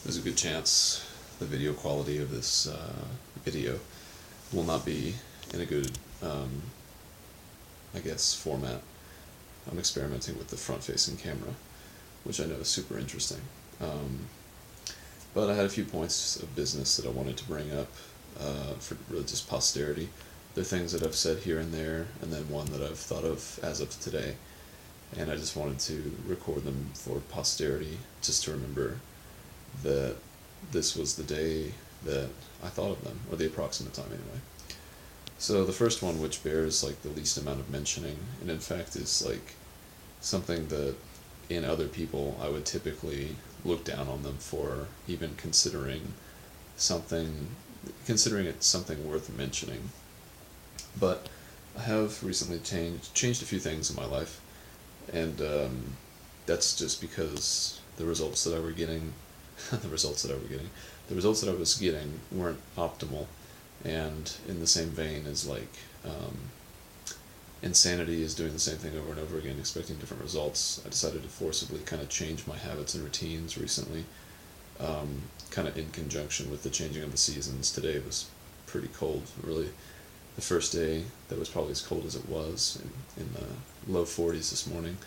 there's a good chance the video quality of this video will not be in a good, I guess, format. I'm experimenting with the front-facing camera, which I know is super interesting. But I had a few points of business that I wanted to bring up for really just posterity. They're things that I've said here and there, and then one that I've thought of as of today. And I just wanted to record them for posterity, just to remember that this was the day that I thought of them, or the approximate time anyway. So the first one, which bears like the least amount of mentioning, and in fact is like something that in other people I would typically look down on them for even considering it something worth mentioning. But I have recently changed a few things in my life, and that's just because the results that I was getting weren't optimal. And in the same vein as like insanity is doing the same thing over and over again, expecting different results, I decided to forcibly kind of change my habits and routines recently, kind of in conjunction with the changing of the seasons. Today was pretty cold, really. The first day that was probably as cold as it was, in the low 40s this morning,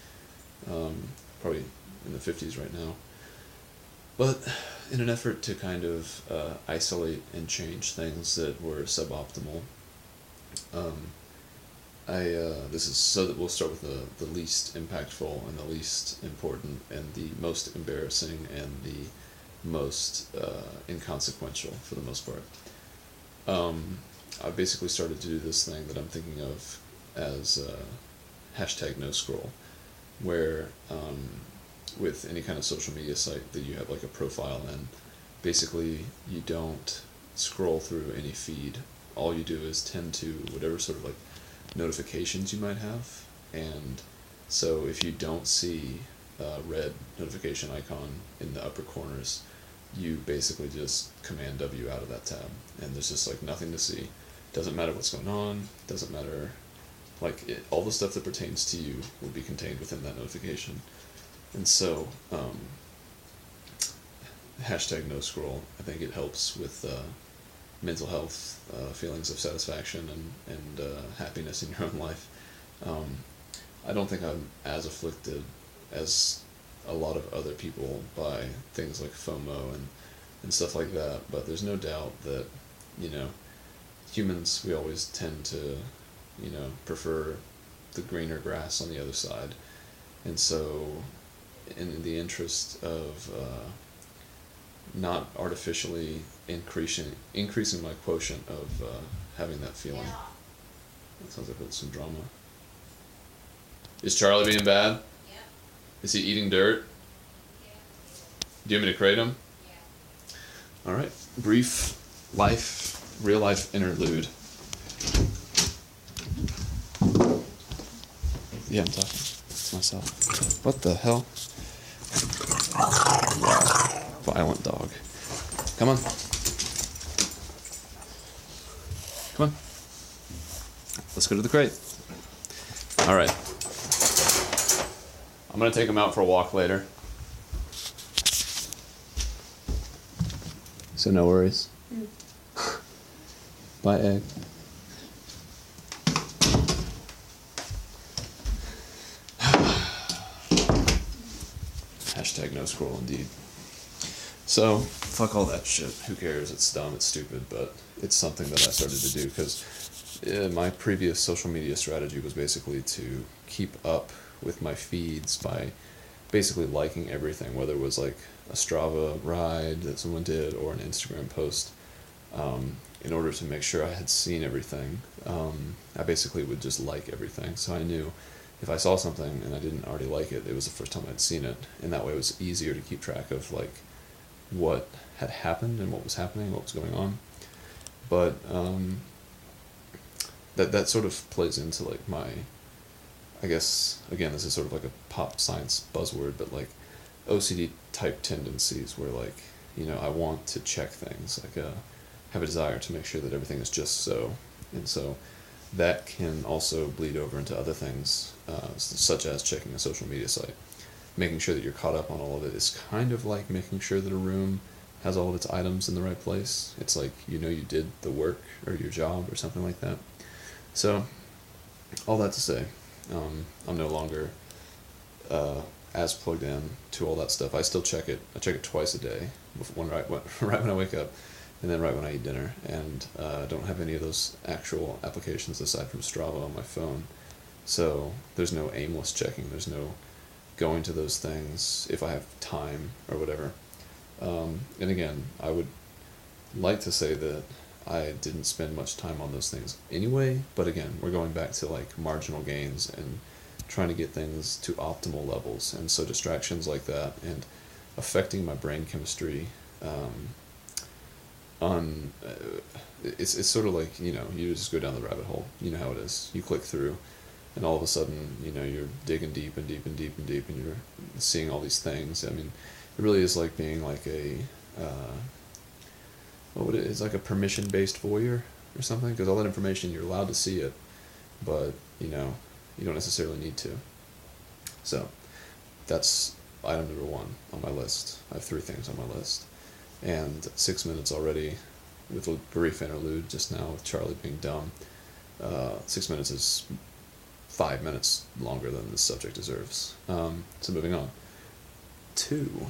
probably in the 50s right now. But in an effort to kind of isolate and change things that were suboptimal, this is so that we'll start with the least impactful and the least important and the most embarrassing and the most inconsequential for the most part. I basically started to do this thing that I'm thinking of as hashtag no scroll, where with any kind of social media site that you have like a profile in, basically you don't scroll through any feed. All you do is tend to whatever sort of like notifications you might have, and so if you don't see a red notification icon in the upper corners, you basically just Command W out of that tab, and there's just like nothing to see. Doesn't matter what's going on, doesn't matter, like all the stuff that pertains to you will be contained within that notification. And so hashtag no scroll, I think it helps with mental health, feelings of satisfaction and happiness in your own life. I don't think I'm as afflicted as a lot of other people by things like FOMO and stuff like that, but there's no doubt that, humans, we always tend to, prefer the greener grass on the other side. And so in the interest of not artificially increasing my quotient of having that feeling. That sounds like it's some drama. Is Charlie being bad? Yeah. Is he eating dirt? Yeah. Do you want me to crate him? Yeah. All right. Brief real life interlude. Yeah, I'm talking to myself. What the hell? Violent dog. Come on. Come on. Let's go to the crate. All right. I'm going to take him out for a walk later. So no worries. Bye, Egg. Hashtag no scroll indeed. So, fuck all that shit. Who cares? It's dumb, it's stupid, but it's something that I started to do because my previous social media strategy was basically to keep up with my feeds by basically liking everything, whether it was like a Strava ride that someone did or an Instagram post. In order to make sure I had seen everything, I basically would just like everything. So I knew if I saw something and I didn't already like it, it was the first time I'd seen it, and that way it was easier to keep track of like what had happened and what was happening, what was going on. But that sort of plays into like my, I guess, again, this is sort of like a pop science buzzword, but like OCD type tendencies where like, I want to check things, like have a desire to make sure that everything is just so. And so that can also bleed over into other things, such as checking a social media site. Making sure that you're caught up on all of it is kind of like making sure that a room has all of its items in the right place. It's like you did the work or your job or something like that. So, all that to say, I'm no longer as plugged in to all that stuff. I still check it. I check it twice a day, right when I wake up, and then right when I eat dinner. And I don't have any of those actual applications aside from Strava on my phone. So there's no aimless checking. There's no going to those things if I have time or whatever. And again, I would like to say that I didn't spend much time on those things anyway, but again, we're going back to like marginal gains and trying to get things to optimal levels. And so distractions like that and affecting my brain chemistry it's sort of like, you just go down the rabbit hole. You know how it is. You click through and all of a sudden, you're digging deep and deep and deep and deep and you're seeing all these things. I mean, it really is like being like it's like a permission-based voyeur or something, because all that information, you're allowed to see it, but, you don't necessarily need to. So, that's item number 1 on my list. I have 3 things on my list. And 6 minutes already, with a brief interlude just now with Charlie being dumb. 6 minutes is 5 minutes longer than this subject deserves. So moving on. 2.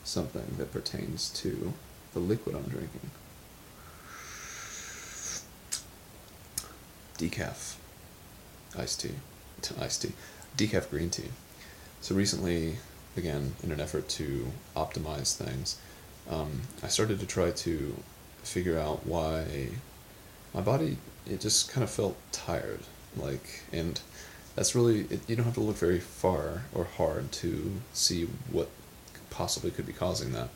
Something that pertains to the liquid I'm drinking. Decaf. Iced tea. Decaf green tea. So recently, again, in an effort to optimize things, I started to try to figure out why my body, it just kind of felt tired. And that's really, you don't have to look very far or hard to see what possibly could be causing that.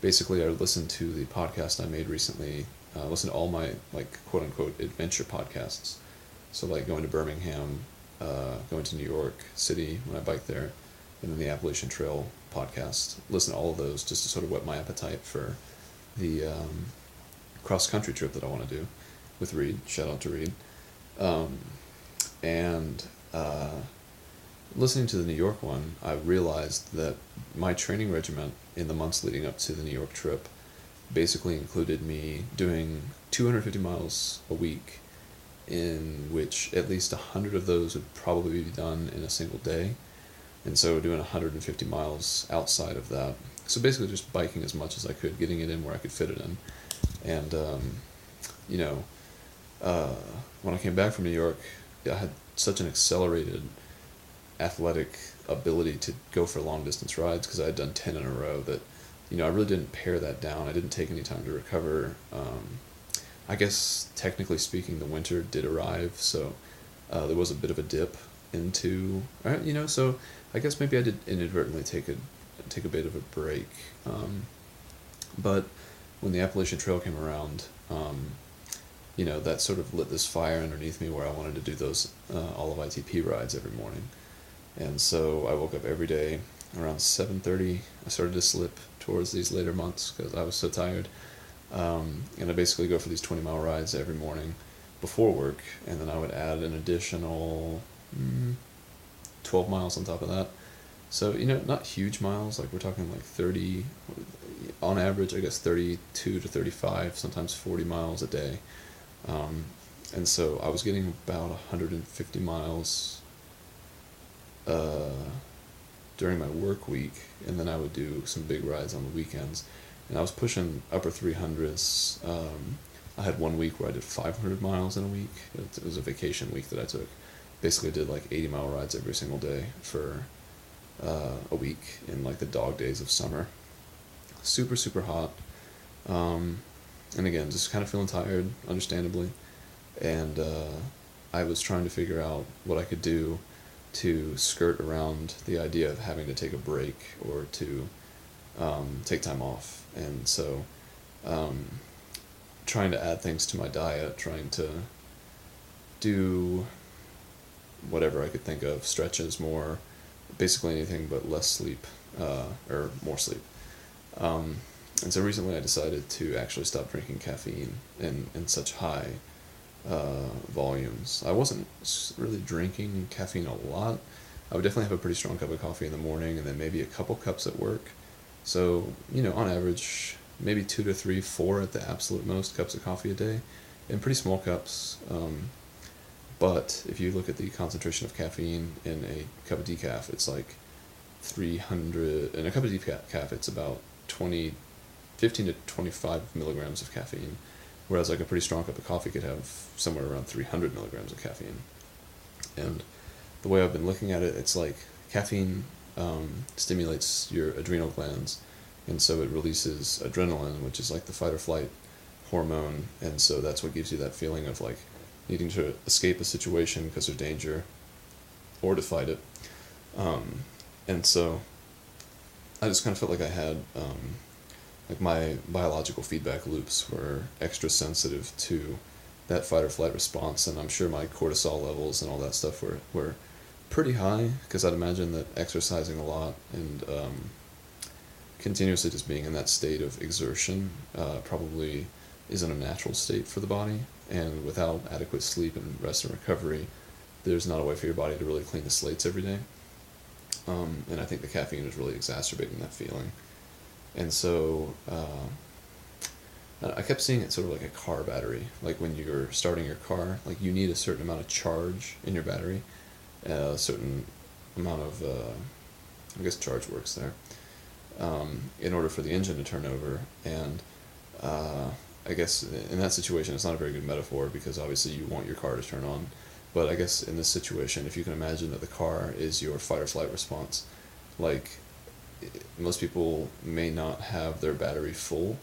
Basically, I listened to the podcast I made recently, listened to all my, quote unquote, adventure podcasts. So, going to Birmingham, going to New York City when I biked there, and then the Appalachian Trail podcast. Listen to all of those just to sort of whet my appetite for the cross-country trip that I want to do with Reed. Shout out to Reed. And listening to the New York one, I realized that my training regimen in the months leading up to the New York trip basically included me doing 250 miles a week, in which at least 100 of those would probably be done in a single day. And so doing 150 miles outside of that. So basically just biking as much as I could, getting it in where I could fit it in. And, when I came back from New York, I had such an accelerated athletic ability to go for long distance rides because I had done 10 in a row that, I really didn't pare that down. I didn't take any time to recover. I guess technically speaking, the winter did arrive, so there was a bit of a dip into, so I guess maybe I did inadvertently take a bit of a break. But when the Appalachian Trail came around, that sort of lit this fire underneath me where I wanted to do those all of ITP rides every morning. And so I woke up every day around 7:30. I started to slip towards these later months because I was so tired. And I basically go for these 20-mile rides every morning before work, and then I would add an additional 12 miles on top of that. So, not huge miles, we're talking 30, on average, I guess 32 to 35, sometimes 40 miles a day. And so I was getting about 150 miles during my work week, and then I would do some big rides on the weekends. And I was pushing upper 300s. I had one week where I did 500 miles in a week. It was a vacation week that I took. Basically did 80-mile rides every single day for a week in the dog days of summer. Super, super hot. And again, just kind of feeling tired, understandably. And I was trying to figure out what I could do to skirt around the idea of having to take a break or to take time off. And so trying to add things to my diet, trying to do whatever I could think of, stretches more, basically anything but less sleep, or more sleep. And so recently I decided to actually stop drinking caffeine in such high volumes. I wasn't really drinking caffeine a lot. I would definitely have a pretty strong cup of coffee in the morning, and then maybe a couple cups at work. So, on average, maybe 2 to 3, 4 at the absolute most cups of coffee a day, in pretty small cups. But if you look at the concentration of caffeine in a cup of decaf, it's like 300. In a cup of decaf, it's about 15 to 25 milligrams of caffeine, whereas like a pretty strong cup of coffee could have somewhere around 300 milligrams of caffeine. And the way I've been looking at it, it's like caffeine stimulates your adrenal glands, and so it releases adrenaline, which is like the fight or flight hormone, and so that's what gives you that feeling of like needing to escape a situation because of danger, or to fight it. And so I just kind of felt like I had like my biological feedback loops were extra sensitive to that fight or flight response, and I'm sure my cortisol levels and all that stuff were pretty high, because I'd imagine that exercising a lot and continuously just being in that state of exertion probably isn't a natural state for the body, and without adequate sleep and rest and recovery, there's not a way for your body to really clean the slates every day. And I think the caffeine is really exacerbating that feeling. And so I kept seeing it sort of like a car battery. Like when you're starting your car, like you need a certain amount of charge in your battery, a certain amount of, I guess charge works there, in order for the engine to turn over. And I guess in that situation, it's not a very good metaphor, because obviously you want your car to turn on. But I guess in this situation, if you can imagine that the car is your fight or flight response, like most people may not have their battery full,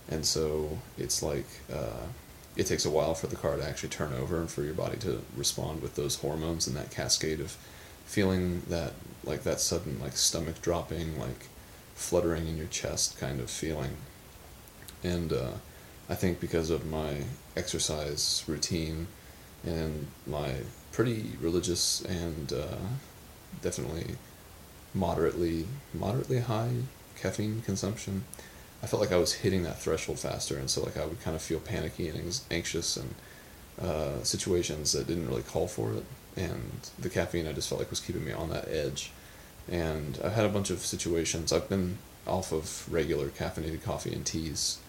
and so it's like it takes a while for the car to actually turn over and for your body to respond with those hormones and that cascade of feeling, that like that sudden like stomach dropping, like fluttering in your chest kind of feeling. And I think because of my exercise routine and my pretty religious and definitely moderately high caffeine consumption, I felt like I was hitting that threshold faster, and so like I would kind of feel panicky and anxious in situations that didn't really call for it, and the caffeine I just felt like was keeping me on that edge. And I've had a bunch of situations. I've been off of regular caffeinated coffee and teas.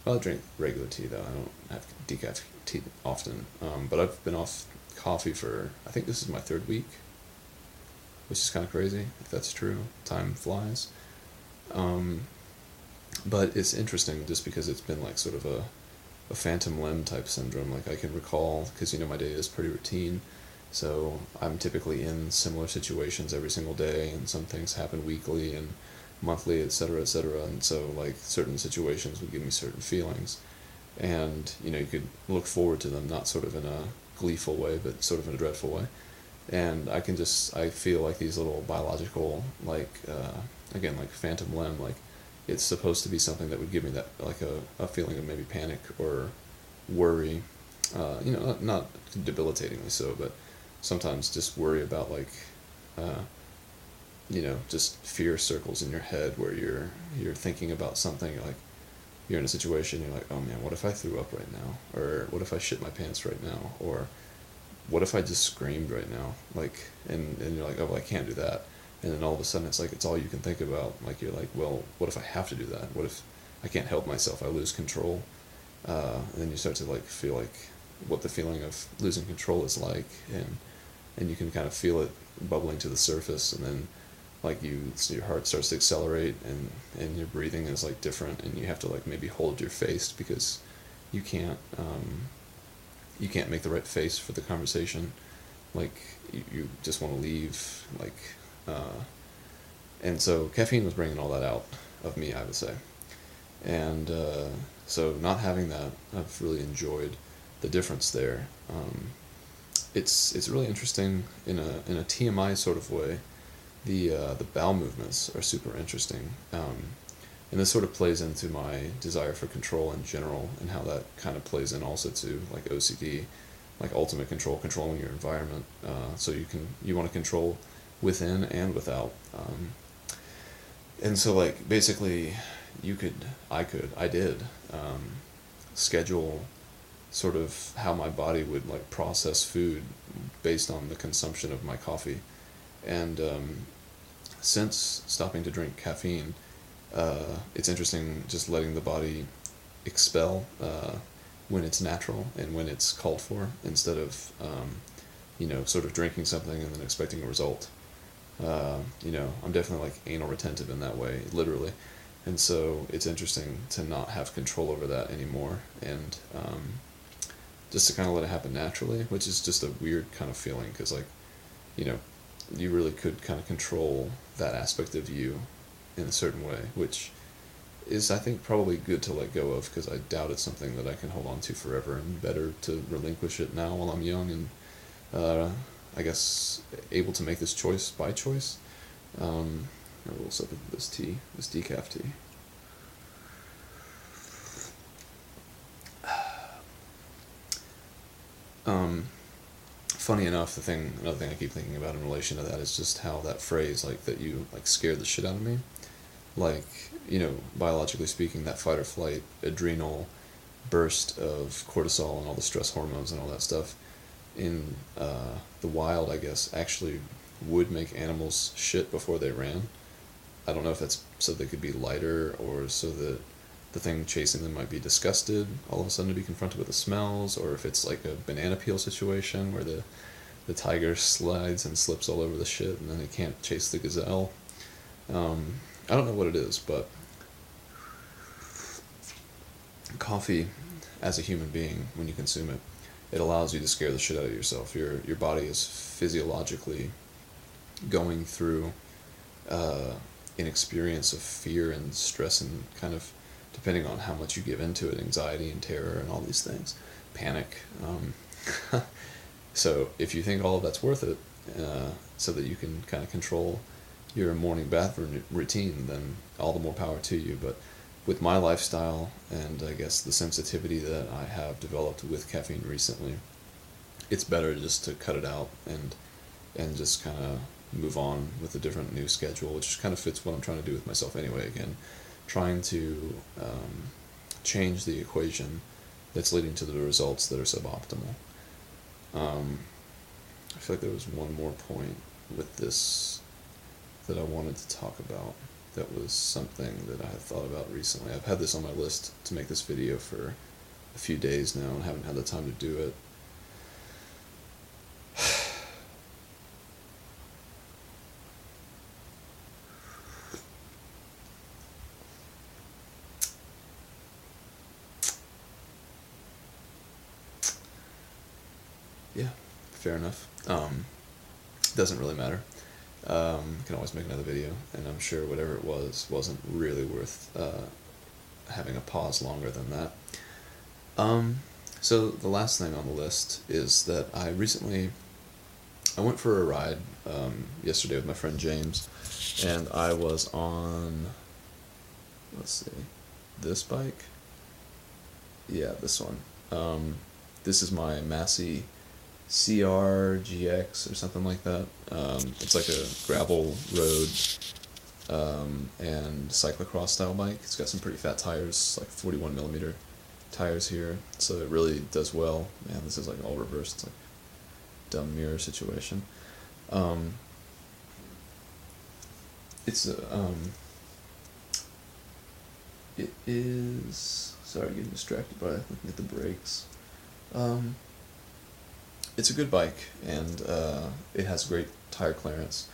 Well, I drink regular tea though. I don't have decaf tea often. But I've been off coffee for, I think this is my 3rd week, which is kind of crazy, if that's true. Time flies. But it's interesting just because it's been like sort of a phantom limb type syndrome. Like I can recall, because my day is pretty routine, so I'm typically in similar situations every single day, and some things happen weekly and monthly, etc., etc. And so like certain situations would give me certain feelings, and you could look forward to them, not sort of in a gleeful way, but sort of in a dreadful way. And I feel like these little biological, like again, like phantom limb, like it's supposed to be something that would give me that, like a feeling of maybe panic or worry, not debilitatingly so, but sometimes just worry about like just fear circles in your head where you're thinking about something, like you're in a situation, you're like, oh man, what if I threw up right now, or what if I shit my pants right now, or what if I just screamed right now, like, and you're like, oh well, I can't do that. And then all of a sudden it's like it's all you can think about. Like you're like, well, what if I have to do that? What if I can't help myself? I lose control. And then you start to like feel like what the feeling of losing control is like, and you can kind of feel it bubbling to the surface, and then like your heart starts to accelerate, and your breathing is like different, and you have to like maybe hold your face because you can't make the right face for the conversation. Like you just want to leave, like. And so caffeine was bringing all that out of me, I would say. And so not having that, I've really enjoyed the difference there. It's really interesting in a TMI sort of way. The bowel movements are super interesting, and this sort of plays into my desire for control in general, and how that kind of plays in also to like OCD, like ultimate control, controlling your environment. So you want to control within and without, and so like basically I did schedule sort of how my body would like process food based on the consumption of my coffee, And since stopping to drink caffeine, it's interesting just letting the body expel when it's natural and when it's called for, instead of sort of drinking something and then expecting a result. I'm definitely like anal retentive in that way, literally. And so it's interesting to not have control over that anymore, and just to kind of let it happen naturally, which is just a weird kind of feeling, because you really could kind of control that aspect of you in a certain way, which is, I think, probably good to let go of, because I doubt it's something that I can hold on to forever, and better to relinquish it now while I'm young and I guess able to make this choice by choice. A little sip of this tea, this decaf tea. Funny enough, another thing I keep thinking about in relation to that is just how that phrase, like, that you, like, scared the shit out of me. Like, biologically speaking, that fight or flight adrenal burst of cortisol and all the stress hormones and all that stuff in the wild, I guess, actually would make animals shit before they ran. I don't know if that's so they could be lighter, or so that the thing chasing them might be disgusted all of a sudden to be confronted with the smells, or if it's like a banana peel situation where the tiger slides and slips all over the shit and then it can't chase the gazelle. I don't know what it is, but coffee, as a human being, when you consume it, it allows you to scare the shit out of yourself. Your body is physiologically going through an experience of fear and stress, and kind of, depending on how much you give into it, anxiety and terror and all these things, panic. So if you think all of that's worth it, so that you can kind of control your morning bath routine, then all the more power to you. But with my lifestyle, and I guess the sensitivity that I have developed with caffeine recently, it's better just to cut it out and just kind of move on with a different new schedule, which kind of fits what I'm trying to do with myself anyway. Again, trying to change the equation that's leading to the results that are suboptimal. I feel like there was one more point with this that I wanted to talk about. That was something that I had thought about recently. I've had this on my list to make this video for a few days now and haven't had the time to do it. Yeah, fair enough. Doesn't really matter. Can always make another video, and I'm sure whatever it was wasn't really worth having a pause longer than that. So the last thing on the list is that I went for a ride yesterday with my friend James, and I was on, let's see, this bike? Yeah, this one. This is my Massey CRGX or something like that. It's like a gravel road and cyclocross style bike. It's got some pretty fat tires, like 41mm tires here, so it really does well. Man, this is like all reversed. It's like dumb mirror situation. It is, sorry, getting distracted by looking at the brakes. It's a good bike, and it has great tire clearance.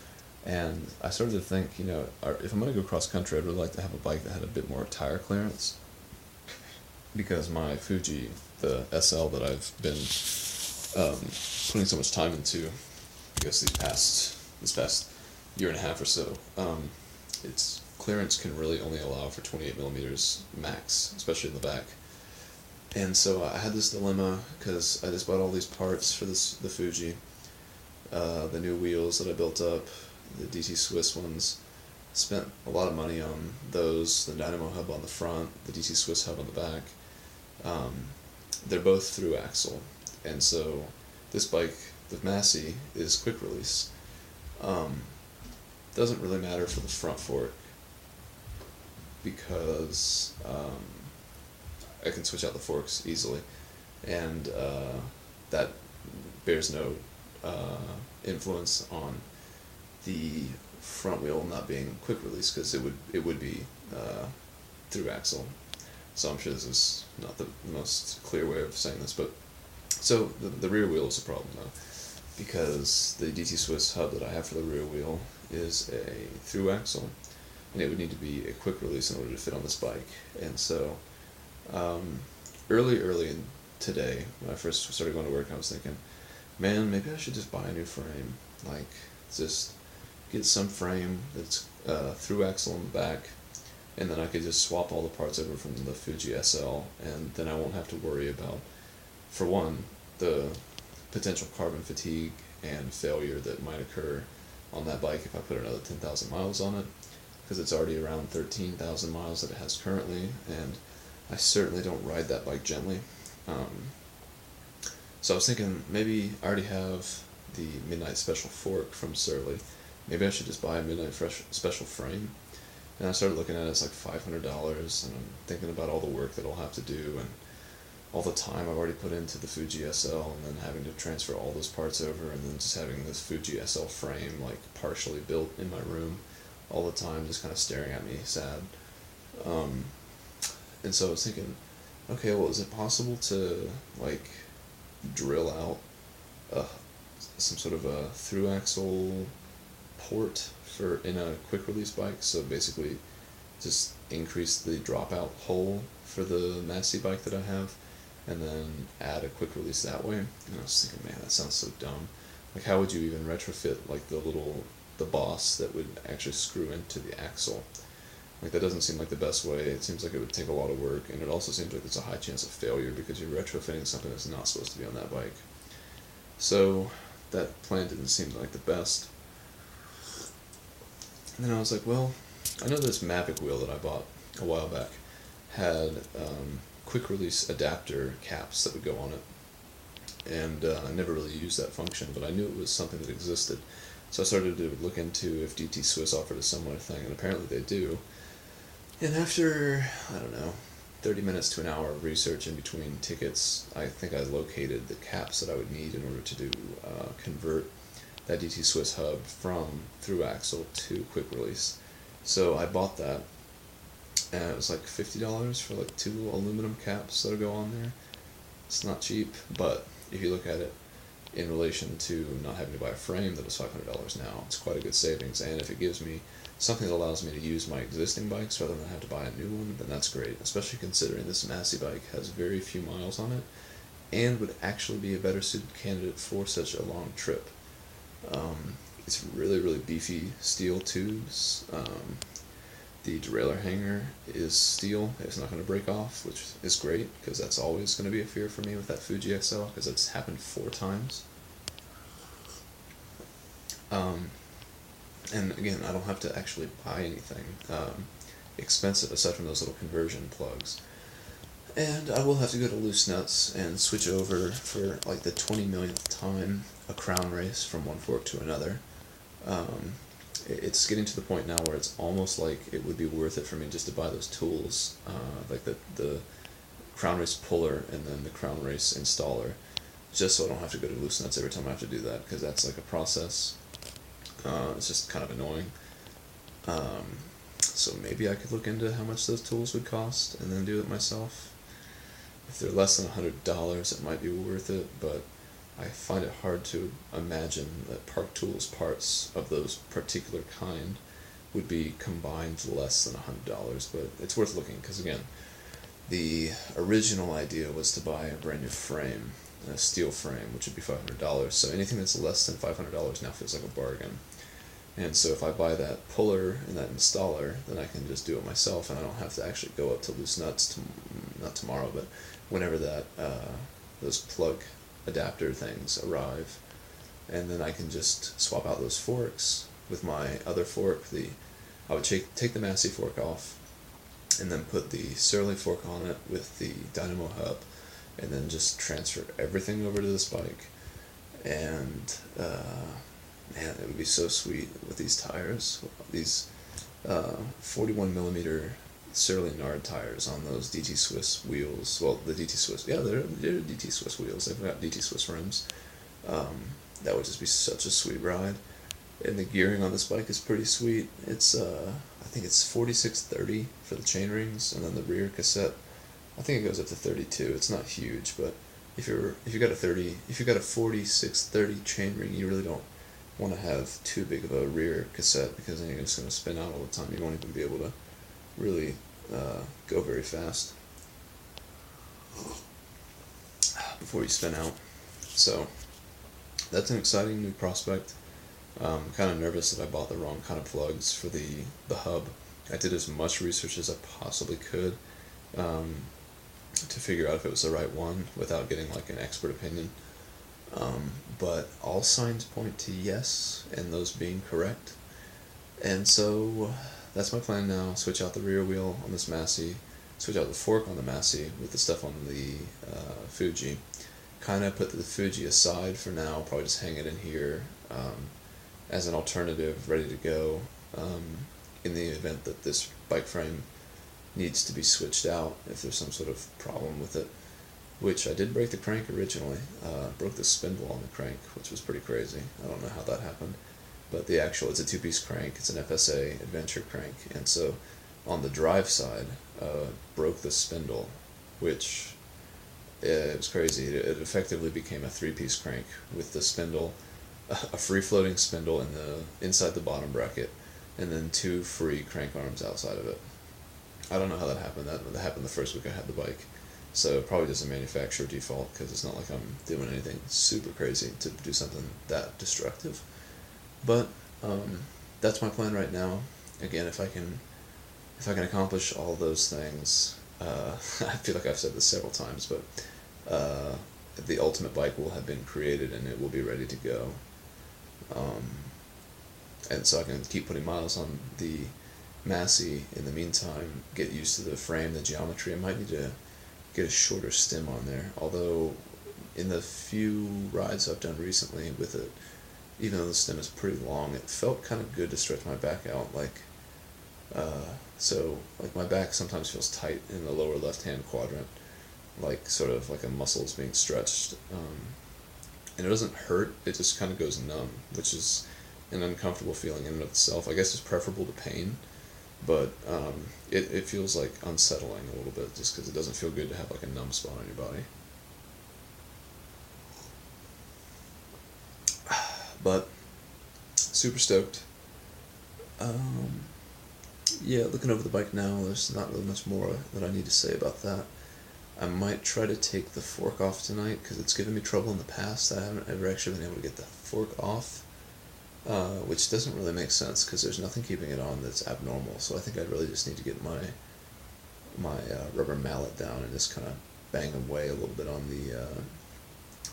And I started to think, if I'm going to go cross country, I'd really like to have a bike that had a bit more tire clearance. Because my Fuji, the SL that I've been putting so much time into, I guess this past year and a half or so, its clearance can really only allow for 28mm max, especially in the back. And so I had this dilemma, because I just bought all these parts for the Fuji, the new wheels that I built up, the DT Swiss ones. Spent a lot of money on those, the dynamo hub on the front, the DT Swiss hub on the back. They're both through axle, and so this bike, the Massey, is quick release. Doesn't really matter for the front fork, because I can switch out the forks easily, and that bears no influence on the front wheel not being quick release, because it would be through axle. So I'm sure this is not the most clear way of saying this, but so the rear wheel is a problem though, because the DT Swiss hub that I have for the rear wheel is a through axle, and it would need to be a quick release in order to fit on this bike. And so early in today, when I first started going to work, I was thinking, man, maybe I should just buy a new frame. Like, just get some frame that's through axle in the back, and then I could just swap all the parts over from the Fuji SL, and then I won't have to worry about, for one, the potential carbon fatigue and failure that might occur on that bike if I put another 10,000 miles on it, because it's already around 13,000 miles that it has currently, and I certainly don't ride that bike gently. So I was thinking, maybe I already have the Midnight Special fork from Surly. Maybe I should just buy a Midnight Special frame. And I started looking at it, it's like $500, and I'm thinking about all the work that I'll have to do, and all the time I've already put into the Fuji SL, and then having to transfer all those parts over, and then just having this Fuji SL frame like partially built in my room all the time, just kind of staring at me sad. And so I was thinking, okay, well, is it possible to like drill out some sort of a through axle port for in a quick release bike? So basically just increase the dropout hole for the Massey bike that I have, and then add a quick release that way. And I was thinking, man, that sounds so dumb. Like, how would you even retrofit like the boss that would actually screw into the axle? Like, that doesn't seem like the best way. It seems like it would take a lot of work, and it also seems like there's a high chance of failure because you're retrofitting something that's not supposed to be on that bike. So that plan didn't seem like the best. And then I was like, well, I know this Mavic wheel that I bought a while back had quick release adapter caps that would go on it, and I never really used that function, but I knew it was something that existed. So I started to look into if DT Swiss offered a similar thing, and apparently they do. And after, I don't know, 30 minutes to an hour of research in between tickets, I think I located the caps that I would need in order to convert that DT Swiss hub from through axle to quick release. So I bought that, and it was like $50 for like 2 aluminum caps that'll go on there. It's not cheap, but if you look at it in relation to not having to buy a frame that is $500 now, it's quite a good savings. And if it gives me something that allows me to use my existing bikes rather than have to buy a new one, then that's great, especially considering this Massey bike has very few miles on it and would actually be a better suited candidate for such a long trip. It's really, really beefy steel tubes. The derailleur hanger is steel. It's not going to break off, which is great, because that's always going to be a fear for me with that Fuji XL, because it's happened 4 times. And again, I don't have to actually buy anything expensive aside from those little conversion plugs. And I will have to go to Loose Nuts and switch over for like the 20 millionth time a crown race from one fork to another. It's getting to the point now where it's almost like it would be worth it for me just to buy those tools, like the crown race puller and then the crown race installer, just so I don't have to go to Loose Nuts every time I have to do that, because that's like a process. It's just kind of annoying. So maybe I could look into how much those tools would cost and then do it myself. If they're less than $100, it might be worth it, but I find it hard to imagine that Park Tools parts of those particular kind would be combined to less than $100, but it's worth looking, because again, the original idea was to buy a brand new frame, a steel frame, which would be $500, so anything that's less than $500 now feels like a bargain. And so if I buy that puller and that installer, then I can just do it myself, and I don't have to actually go up to Loose Nuts, not tomorrow, but whenever that those plug adapter things arrive, and then I can just swap out those forks with my other fork. I would take the Massey fork off, and then put the Surly fork on it with the Dynamo hub, and then just transfer everything over to this bike. And man, it would be so sweet with these tires, these 41 millimeter Surly Nard tires on those DT Swiss wheels. Well, the DT Swiss, yeah, they're DT Swiss wheels. They've got DT Swiss rims. That would just be such a sweet ride. And the gearing on this bike is pretty sweet. It's I think it's 4630 for the chain rings, and then the rear cassette, I think it goes up to 32. It's not huge, but if you got a 4630 chain ring, you really don't want to have too big of a rear cassette, because then you're just going to spin out all the time. You won't even be able to really go very fast before you spin out. So that's an exciting new prospect. I'm kind of nervous that I bought the wrong kind of plugs for the hub. I did as much research as I possibly could to figure out if it was the right one without getting like an expert opinion. But all signs point to yes, and those being correct. And so that's my plan now. Switch out the rear wheel on this Massey, switch out the fork on the Massey with the stuff on the Fuji. Kind of put the Fuji aside for now, probably just hang it in here as an alternative, ready to go in the event that this bike frame needs to be switched out if there's some sort of problem with it. Which I did break the crank originally, broke the spindle on the crank, which was pretty crazy. I don't know how that happened, but it's a two-piece crank. It's an FSA adventure crank, and so on the drive side, broke the spindle, which it was crazy. It effectively became a three-piece crank with the spindle, a free-floating spindle inside the bottom bracket, and then two free crank arms outside of it. I don't know how that happened. That happened the first week I had the bike. So probably just a manufacturer default, because it's not like I'm doing anything super crazy to do something that destructive. But that's my plan right now. Again, if I can accomplish all those things, I feel like I've said this several times, but the ultimate bike will have been created and it will be ready to go. And so I can keep putting miles on the Massey in the meantime, get used to the frame, the geometry. I might need to get a shorter stem on there, although in the few rides I've done recently with it, even though the stem is pretty long, it felt kind of good to stretch my back out, so my back sometimes feels tight in the lower left hand quadrant, like sort of like a muscle is being stretched, and it doesn't hurt, it just kind of goes numb, which is an uncomfortable feeling in and of itself. I guess it's preferable to pain, but it feels like unsettling a little bit, just because it doesn't feel good to have like a numb spot on your body. But super stoked. Yeah, looking over the bike now, there's not really much more that I need to say about that. I might try to take the fork off tonight, because it's given me trouble in the past. I haven't ever actually been able to get the fork off. Which doesn't really make sense, because there's nothing keeping it on that's abnormal, so I think I really just need to get my rubber mallet down and just kind of bang away a little bit on the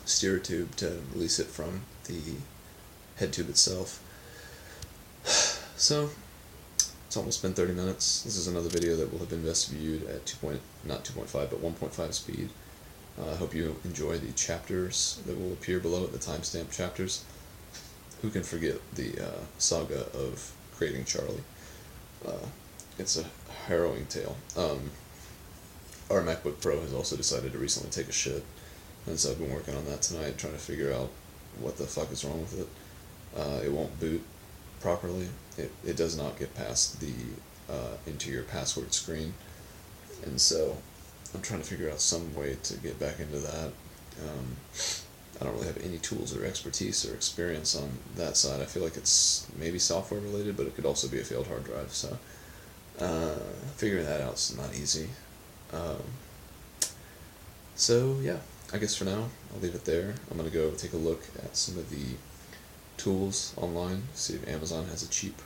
steer tube to release it from the head tube itself. So, it's almost been 30 minutes. This is another video that will have been best viewed at not 2.5, but 1.5 speed. I hope you enjoy the chapters that will appear below it, the timestamp chapters. Who can forget the saga of creating Charlie? It's a harrowing tale. Our MacBook Pro has also decided to recently take a shit, and so I've been working on that tonight, trying to figure out what the fuck is wrong with it. It won't boot properly. It does not get past the into your password screen, and so I'm trying to figure out some way to get back into that. I don't really have any tools or expertise or experience on that side. I feel like it's maybe software related, but it could also be a failed hard drive, so figuring that out is not easy. So yeah, I guess for now I'll leave it there. I'm going to go take a look at some of the tools online, see if Amazon has a cheap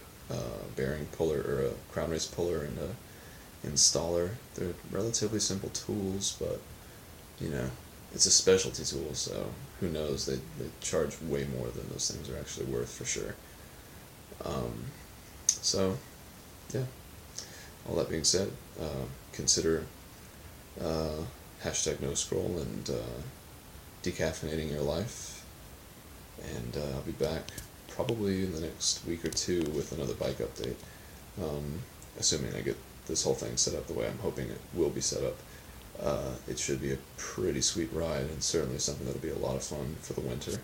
bearing puller or a crown race puller and a installer. They're relatively simple tools, but you know, it's a specialty tool, so who knows, they charge way more than those things are actually worth for sure. So yeah, all that being said, consider hashtag no scroll and decaffeinating your life, and I'll be back probably in the next week or two with another bike update, assuming I get this whole thing set up the way I'm hoping it will be set up. It should be a pretty sweet ride, and certainly something that'll be a lot of fun for the winter.